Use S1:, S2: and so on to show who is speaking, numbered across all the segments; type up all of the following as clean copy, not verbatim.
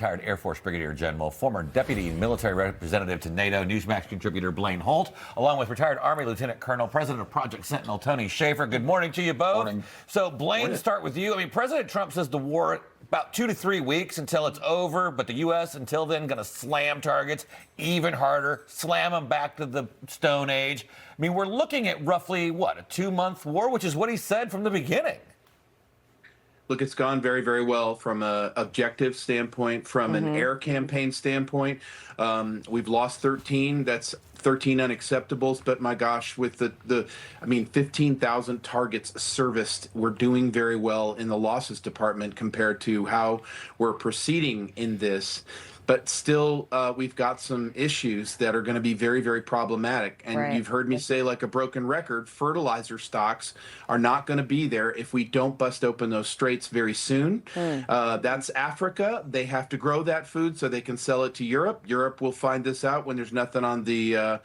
S1: Retired Air Force Brigadier General, former Deputy Military Representative to NATO, Newsmax contributor Blaine Holt, along with retired Army Lieutenant Colonel, President of Project Sentinel, Tony Schaefer. Good morning to you both.
S2: Morning.
S1: So, Blaine, start with you. I mean, President Trump says the war, about 2 to 3 weeks until it's over, but the U.S. until then going to slam targets even harder, slam them back to the Stone Age. I mean, we're looking at roughly, what, a 2-month war, which is what he said from the beginning.
S3: Look, it's gone very, very well from an objective standpoint, from an air campaign standpoint. We've lost 13. That's 13 unacceptables. But my gosh, with the 15,000 targets serviced, we're doing very well in the losses department compared to how we're proceeding in this. But still, we've got some issues that are going to be very, very problematic. And you've heard me say, like a broken record, fertilizer stocks are not going to be there if we don't bust open those straits very soon. That's Africa. They have to grow that food so they can sell it to Europe. Europe will find this out when there's nothing on the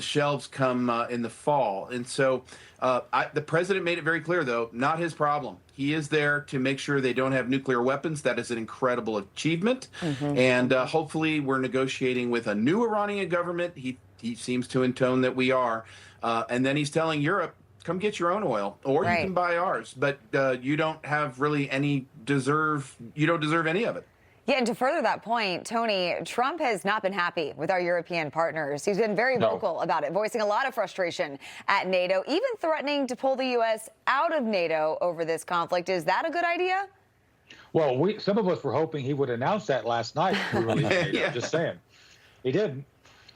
S3: shelves come in the fall. And so the president made it very clear, though, not his problem. He is there to make sure they don't have nuclear weapons. That is an incredible achievement. And hopefully we're negotiating with a new Iranian government. He seems to intone that we are. And then he's telling Europe, come get your own oil, or you can buy ours. But you don't have really you don't deserve any of it.
S4: Yeah, and to further that point, Tony, Trump has not been happy with our European partners. He's been very vocal about it, voicing a lot of frustration at NATO, even threatening to pull the U.S. out of NATO over this conflict. Is that a good idea?
S2: Well, some of us were hoping he would announce that last night. Just saying. He didn't.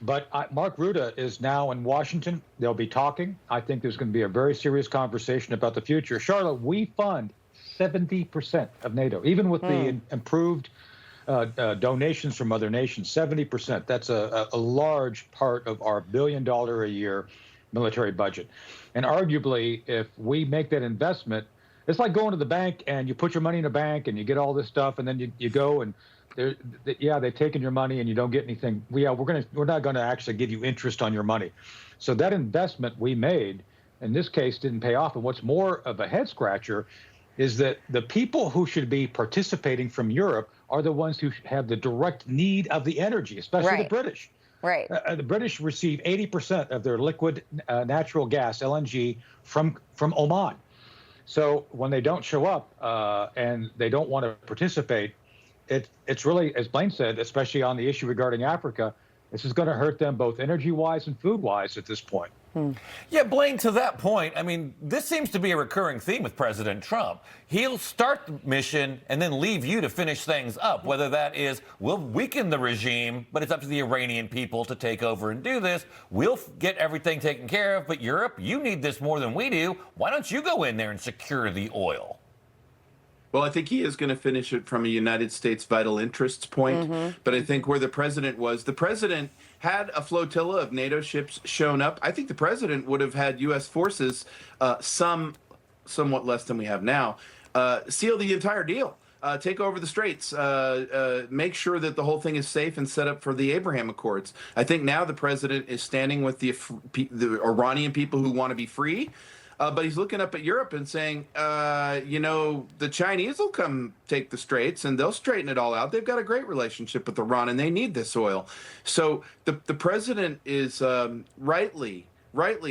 S2: But Mark Rutte is now in Washington. They'll be talking. I think there's going to be a very serious conversation about the future. Charlotte, we fund 70% of NATO, even with the improved donations from other nations. 70%. That's a large part of our $1 billion a year military budget. And arguably, if we make that investment, it's like going to the bank and you put your money in a bank and you get all this stuff, and then you go and they've taken your money and you don't get anything. We're not going to actually give you interest on your money. So that investment we made in this case didn't pay off. And what's more of a head scratcher is that the people who should be participating from Europe are the ones who have the direct need of the energy, especially the British. The British receive 80% of their liquid natural gas, LNG, from Oman. So when they don't show up and they don't want to participate, it's really, as Blaine said, especially on the issue regarding Africa, this is going to hurt them both energy-wise and food-wise at this point.
S1: Yeah, Blaine, to that point, I mean, this seems to be a recurring theme with President Trump. He'll start the mission and then leave you to finish things up, whether that is, we'll weaken the regime, but it's up to the Iranian people to take over and do this. We'll get everything taken care of, but Europe, you need this more than we do. Why don't you go in there and secure the oil?
S3: Well, I think he is going to finish it from a United States vital interests point. But I think where the president had a flotilla of NATO ships shown up. I think the president would have had U.S. forces, somewhat less than we have now, seal the entire deal. Take over the straits, make sure that the whole thing is safe and set up for the Abraham Accords. I think now the president is standing with the Iranian people who want to be free. But he's looking up at Europe and saying, the Chinese will come take the straits and they'll straighten it all out. They've got a great relationship with Iran and they need this oil. So the president is rightly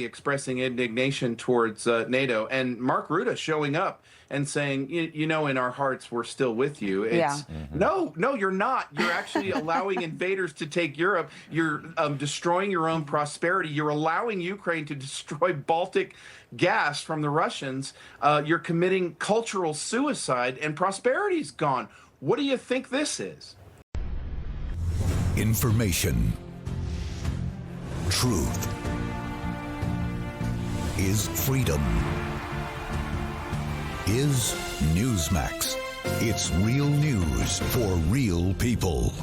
S3: expressing indignation towards NATO, and Mark Rutte showing up and saying, in our hearts, we're still with you. It's, no, you're not. You're actually allowing invaders to take Europe. You're destroying your own prosperity. You're allowing Ukraine to destroy Baltic gas from the Russians. You're committing cultural suicide, and prosperity's gone. What do you think this is?
S5: Information. Truth is freedom. Is Newsmax. It's real news for real people.